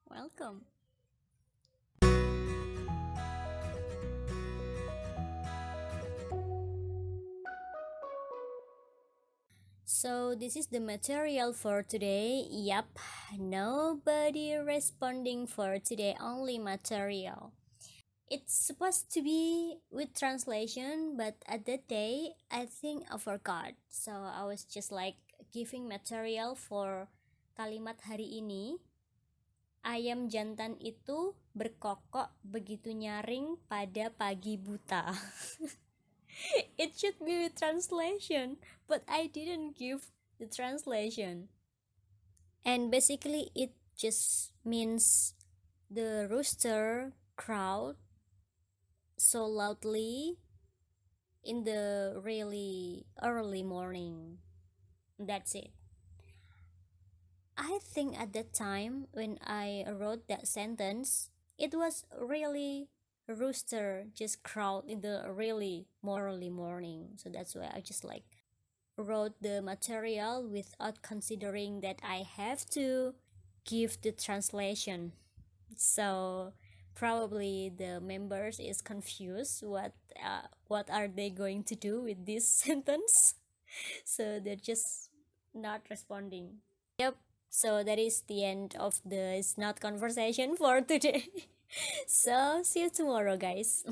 Welcome. So this is the material for today. Yup, nobody responding for today, only material. It's supposed to be with translation, but at that day I think I forgot. So I was just like giving material for kalimat hari ini. Ayam jantan itu berkokok begitu nyaring pada pagi buta. It should be with translation, but I didn't give the translation. And basically, it just means the rooster crowed so loudly in the really early morning. That's it. I think at that time when I wrote that sentence, it was really rooster just crowd in the really early morning. So that's why I just like wrote the material without considering that I have to give the translation. So probably the members is confused what are they going to do with this sentence. So they're just not responding. Yep. So that is the end of the It's Not conversation for today. So see you tomorrow, guys.